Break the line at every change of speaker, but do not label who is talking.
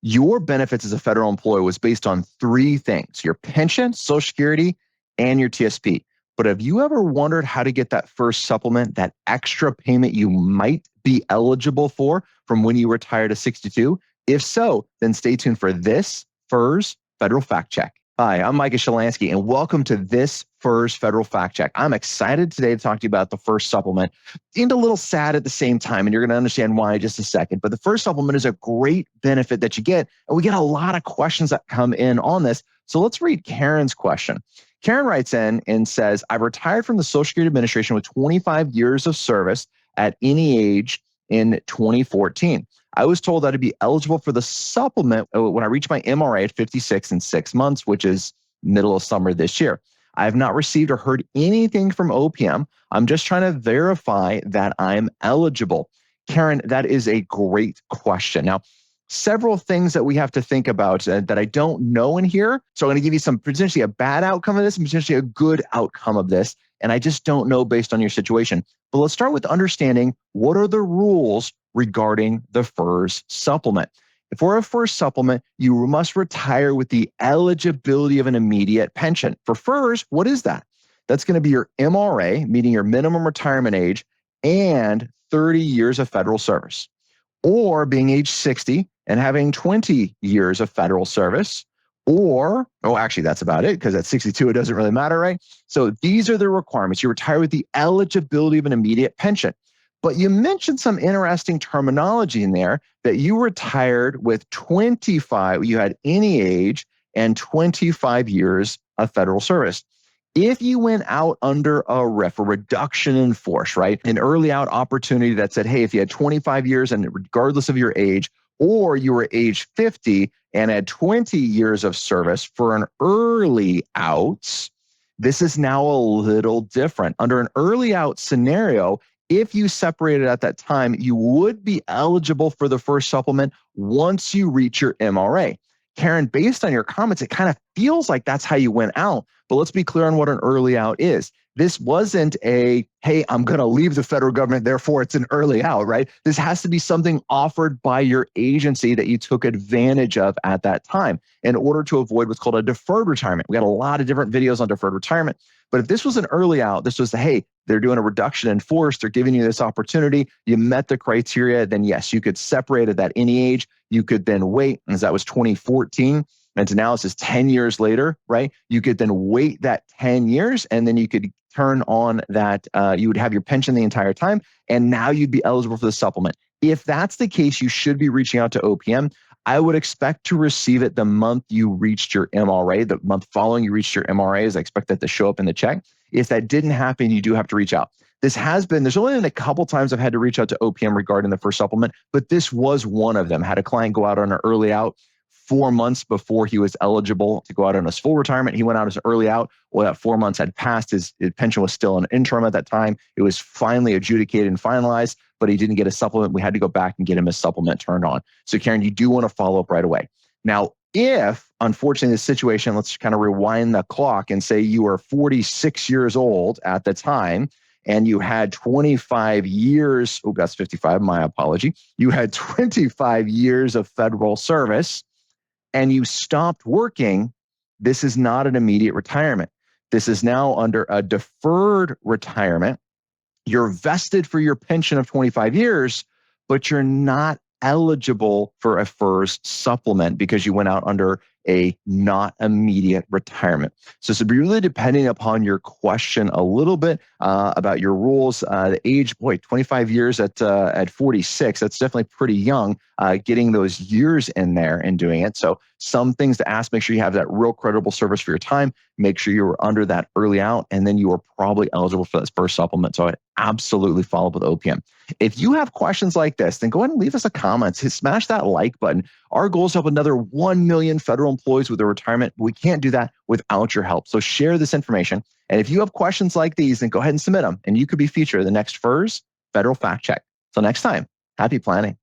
your benefits as a federal employee was based on three things: your pension, Social Security, and your TSP. But have you ever wondered how to get that first supplement, that extra payment you might be eligible for from when you retire to 62? If so, then stay tuned for this FERS Federal Fact Check. Hi, I'm Micah Shilanski, and welcome to this FERS Federal Fact Check. I'm excited today to talk to you about the FERS supplement, and a little sad at the same time, and you're going to understand why in just a second. But the FERS supplement is a great benefit that you get, and we get a lot of questions that come in on this. So let's read Karen's question. Karen writes in and says, I've retired from the Social Security Administration with 25 years of service at any age in 2014. I was told that I'd be eligible for the supplement when I reach my MRA at 56 and 6 months, which is middle of summer this year. I have not received or heard anything from OPM. I'm just trying to verify that I'm eligible. Karen, that is a great question. Now, several things that we have to think about that I don't know in here. So I'm going to give you some potentially a bad outcome of this and potentially a good outcome of this. And I just don't know based on your situation. But let's start with understanding what are the rules regarding the FERS supplement. For a FERS supplement, you must retire with the eligibility of an immediate pension. For FERS, what is that? That's going to be your MRA, meaning your minimum retirement age, and 30 years of federal service. Or being age 60 and having 20 years of federal service. Or, actually, that's about it, because at 62, it doesn't really matter, right? So these are the requirements. You retire with the eligibility of an immediate pension. But you mentioned some interesting terminology in there that you retired with 25, you had any age, and 25 years of federal service. If you went out under a RIF, a reduction in force, right? An early out opportunity that said, hey, if you had 25 years and regardless of your age, or you were age 50 and had 20 years of service for an early out, this is now a little different. Under an early out scenario, if you separated at that time, you would be eligible for the FERS supplement once you reach your MRA. Karen, based on your comments, it kind of feels like that's how you went out. But let's be clear on what an early out is. This wasn't a, hey, I'm going to leave the federal government, therefore it's an early out, right? This has to be something offered by your agency that you took advantage of at that time in order to avoid what's called a deferred retirement. We got a lot of different videos on deferred retirement. But if this was an early out, this was the, hey, they're doing a reduction in force, they're giving you this opportunity, you met the criteria, then yes, you could separate at that any age. You could then wait, as that was 2014. And to now, this is 10 years later, right? You could then wait that 10 years and then you could turn on that, you would have your pension the entire time. And now you'd be eligible for the supplement. If that's the case, you should be reaching out to OPM. I would expect to receive it the month you reached your MRA, the month following you reached your MRAs. I expect that to show up in the check. If that didn't happen, you do have to reach out. There's only been a couple times I've had to reach out to OPM regarding the FERS supplement, but this was one of them. Had a client go out on an early out 4 months before he was eligible to go out on his full retirement. He went out as an early out. Well, that 4 months had passed. His pension was still an interim at that time. It was finally adjudicated and finalized, but he didn't get a supplement. We had to go back and get him a supplement turned on. So Karen, you do want to follow up right away. Now, if unfortunately the situation, let's kind of rewind the clock and say you were 46 years old at the time, and you had 25 years, that's 55, my apology. You had 25 years of federal service and you stopped working, this is not an immediate retirement. This is now under a deferred retirement. You're vested for your pension of 25 years, but you're not eligible for a FERS supplement because you went out under a not immediate retirement. So it's really depending upon your question a little bit about your rules. The age, 25 years at 46, that's definitely pretty young, getting those years in there and doing it. So some things to ask, make sure you have that real credible service for your time, make sure you were under that early out, and then you are probably eligible for this FERS supplement. So I'd absolutely follow up with OPM. If you have questions like this, then go ahead and leave us a comment. Smash that like button. Our goal is to help another 1 million federal employees with their retirement. We can't do that without your help. So share this information. And if you have questions like these, then go ahead and submit them. And you could be featured in the next FERS Federal Fact Check. Till next time, happy planning.